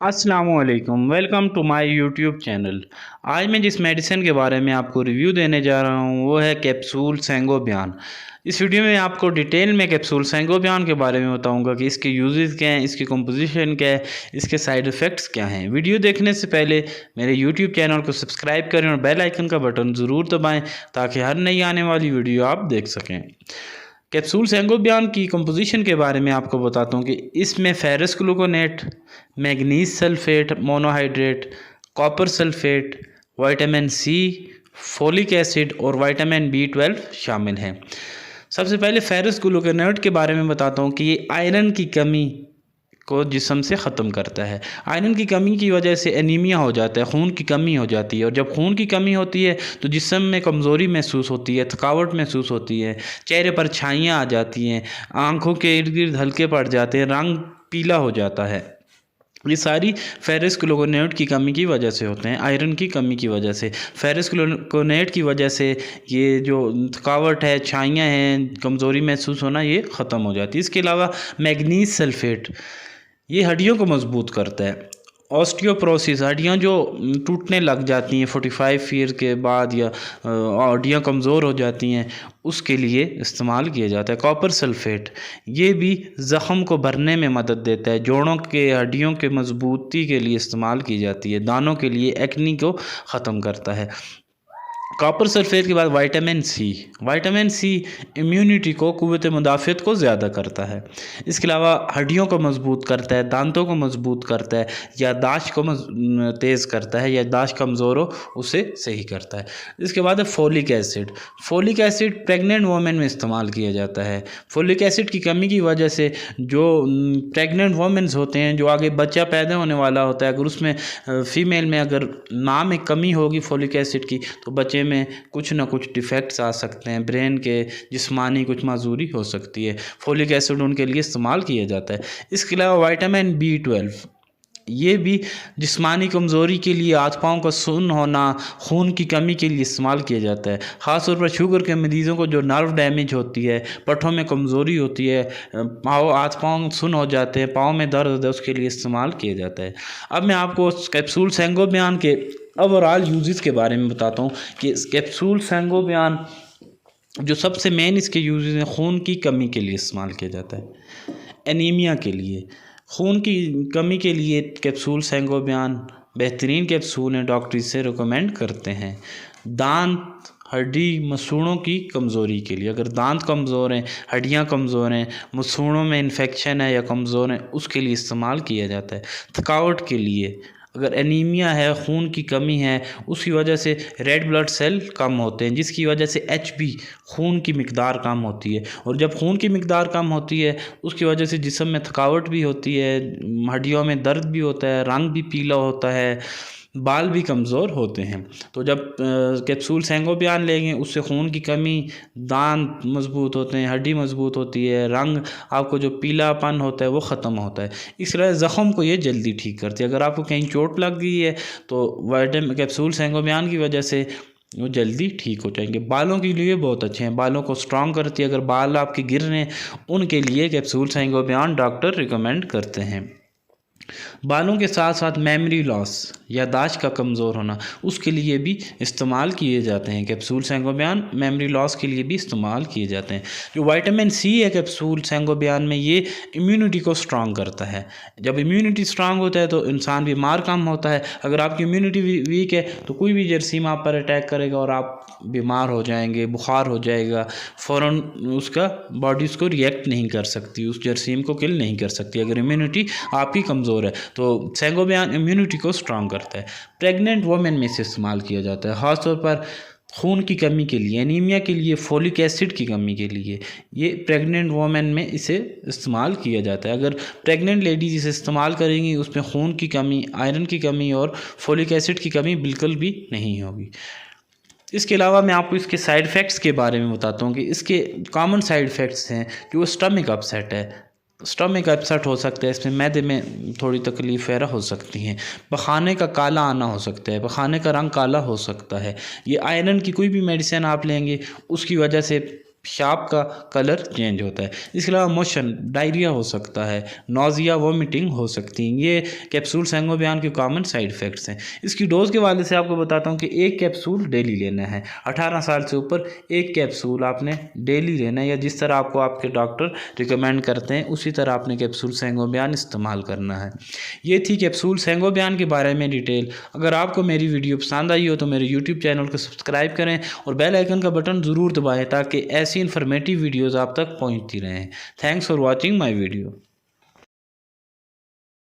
अस्सलामुअलैकुम, welcome to my YouTube channel. आज मैं जिस मेडिसिन के बारे में आपको रिव्यू देने जा रहा हूँ वो है कैप्सूल सेंगोबियान। इस वीडियो में आपको डिटेल में कैप्सूल सेंगोबियान के बारे में बताऊंगा कि इसके यूजेस क्या हैं, इसकी कंपोजिशन क्या है, इसके साइड इफ़ेक्ट्स क्या हैं। वीडियो देखने से पहले मेरे यूट्यूब चैनल को सब्सक्राइब करें और बेल आइकन का बटन ज़रूर दबाएँ ताकि हर नई आने वाली वीडियो आप देख सकें। कैप्सूल सेंगोबियान की कंपोजिशन के बारे में आपको बताता हूँ कि इसमें ferrous gluconate, manganese sulphate monohydrate, copper sulphate, vitamin C, folic acid और विटामिन B12 शामिल हैं। सबसे पहले फेरस ग्लूकोनेट के बारे में बताता हूँ कि ये आयरन की कमी को जिस्म से ख़त्म करता है। आयरन की कमी की वजह से एनीमिया हो जाता है, खून की कमी हो जाती है, और जब खून की कमी होती है तो जिस्म में कमज़ोरी महसूस होती है, थकावट महसूस होती है, चेहरे पर छाइयाँ आ जाती हैं, आँखों के इर्द गिर्द हल्के पड़ जाते हैं, रंग पीला हो जाता है। ये सारी फेरस ग्लूकोनेट की कमी की वजह से होते हैं, आयरन की कमी की वजह से। फेरस ग्लूकोनेट की वजह से ये जो थकावट है, छाइयाँ हैं, कमज़ोरी महसूस होना, ये ख़त्म हो जाती है। इसके अलावा मैग्नीज सल्फेट ये हड्डियों को मजबूत करता है। ऑस्टियोप्रोसिस हड्डियाँ जो टूटने लग जाती हैं 45 ईयर के बाद, या हड्डियाँ कमज़ोर हो जाती हैं, उसके लिए इस्तेमाल किया जाता है। कॉपर सल्फेट ये भी ज़ख़म को भरने में मदद देता है, जोड़ों के हड्डियों के मजबूती के लिए इस्तेमाल की जाती है, दानों के लिए, एक्नी को ख़त्म करता है। कॉपर सल्फेट के बाद विटामिन सी इम्यूनिटी को, क़ुव्वत मुदाफ़त को ज़्यादा करता है। इसके अलावा हड्डियों को मजबूत करता है, दांतों को मजबूत करता है, याददाश्त को तेज़ करता है, याददाश्त कमज़ोर हो उसे सही करता है। इसके बाद है फोलिक एसिड प्रेग्नेंट वोमेन में इस्तेमाल किया जाता है। फोलिक एसिड की कमी की वजह से जो प्रेग्नेंट वोमेन्स होते हैं, जो आगे बच्चा पैदा होने वाला होता है, अगर उसमें फ़ीमेल में अगर माँ में कमी होगी फोलिक एसिड की तो बच्चे में कुछ ना कुछ डिफेक्ट्स आ सकते हैं, ब्रेन के जिस्मानी कुछ माजूरी हो सकती है। फोलिक एसिड उनके लिए इस्तेमाल किया जाता है। इसके अलावा विटामिन B12 ये भी जिस्मानी कमज़ोरी के लिए, हाथ पाँव का सुन्न होना, खून की कमी के लिए इस्तेमाल किया जाता है। ख़ास तौर पर शुगर के मरीज़ों को जो नर्व डैमेज होती है, पट्ठों में कमज़ोरी होती है, पाँव हाथ पाँव सुन्न हो जाते हैं, पाँव में दर्द होता है, उसके लिए इस्तेमाल किया जाता है। अब मैं आपको कैप्सूल सेंगोबियान के ओवरऑल यूजेस के बारे में बताता हूँ कि कैप्सूल सेंगोबियान जो सबसे मेन इसके यूजेस हैं, खून की कमी के लिए इस्तेमाल किया जाता है, एनीमिया के लिए, खून की कमी के लिए कैप्सूल सेंगोबियान बेहतरीन कैप्सूल हैं, डॉक्टर इसे रिकमेंड करते हैं। दांत, हड्डी, मसूड़ों की कमज़ोरी के लिए, अगर दांत कमज़ोर हैं, हड्डियां कमज़ोर हैं, मसूड़ों में इन्फेक्शन है या कमज़ोर हैं, उसके लिए इस्तेमाल किया जाता है। थकावट के लिए, अगर एनीमिया है, खून की कमी है, उसकी वजह से रेड ब्लड सेल कम होते हैं, जिसकी वजह से HB खून की मिकदार कम होती है, और जब खून की मिकदार कम होती है उसकी वजह से जिस्म में थकावट भी होती है, हड्डियों में दर्द भी होता है, रंग भी पीला होता है, बाल भी कमज़ोर होते हैं। तो जब कैप्सूल सेंगोबियान लेंगे उससे खून की कमी, दांत मजबूत होते हैं, हड्डी मजबूत होती है, रंग आपको जो पीलापन होता है वो ख़त्म होता है। इस तरह ज़ख़म को ये जल्दी ठीक करती है। अगर आपको कहीं चोट लग गई है तो कैप्सूल सेंगोबियान की वजह से वो जल्दी ठीक हो जाएंगे। बालों के लिए बहुत अच्छे हैं, बालों को स्ट्रॉन्ग करती है। अगर बाल आपके गिर रहे हैं उनके लिए कैप्सूल सेंगोबियान डॉक्टर रिकमेंड करते हैं। बालों के साथ साथ मेमोरी लॉस, याददाश्त का कमज़ोर होना, उसके लिए भी इस्तेमाल किए जाते हैं। कैप्सूल सेंगोबियान मेमोरी लॉस के लिए भी इस्तेमाल किए जाते हैं। जो विटामिन सी है कैप्सूल सेंगोबियान में, ये इम्यूनिटी को स्ट्रॉन्ग करता है। जब इम्यूनिटी स्ट्रॉन्ग होता है तो इंसान बीमार कम होता है। अगर आपकी इम्यूनिटी वीक है तो कोई भी जरासीम आप पर अटैक करेगा और आप बीमार हो जाएंगे, बुखार हो जाएगा, फ़ौरन उसका बॉडी उसको रिएक्ट नहीं कर सकती, उस जरासीम को किल नहीं कर सकती अगर इम्यूनिटी आपकी कमज़ोर है। तो सेंगोबियान इम्यूनिटी को स्ट्रॉन्ग करता है। प्रेग्नेंट वोमेन में इसे इस्तेमाल किया जाता है, ख़ासतौर पर खून की कमी के लिए, एनीमिया के लिए, फोलिक एसिड की कमी के लिए। ये प्रेग्नेंट वोमेन में इसे इस्तेमाल किया जाता है। अगर प्रेग्नेंट लेडीज इसे इस्तेमाल करेंगी उसमें खून की कमी, आयरन की कमी और फोलिक एसिड की कमी बिल्कुल भी नहीं होगी। इसके अलावा मैं आपको इसके साइड इफ़ेक्ट्स के बारे में बताता हूँ कि इसके कॉमन साइड इफ़ेक्ट्स हैं कि वो स्टमक अपसेट है, स्टमक अपसेट हो सकता है, इसमें मैदे में थोड़ी तकलीफ़ वगैरह हो सकती हैं, पखाने का काला आना हो सकता है, पखाने का रंग काला हो सकता है। ये आयरन की कोई भी मेडिसिन आप लेंगे उसकी वजह से पेशाब का कलर चेंज होता है। इसके अलावा मोशन, डायरिया हो सकता है, नोज़िया, वोमिटिंग हो सकती हैं। ये कैप्सूल सेंगोबियान के कॉमन साइड इफ़ेक्ट्स हैं। इसकी डोज़ के वाले से आपको बताता हूँ कि एक कैप्सूल डेली लेना है। 18 साल से ऊपर एक कैप्सूल आपने डेली लेना है, या जिस तरह आपको आपके डॉक्टर रिकमेंड करते हैं उसी तरह आपने कैप्सूल सेंगोबियान इस्तेमाल करना है। ये थी कैप्सूल सेंगोबियान के बारे में डिटेल। अगर आपको मेरी वीडियो पसंद आई हो तो मेरे यूट्यूब चैनल को सब्सक्राइब करें और बेल आइकन का बटन ज़रूर दबाएं ताकि ऐसी इन्फॉर्मेटिव वीडियोज़ आप तक पहुँचती रहें। Thanks for watching my video.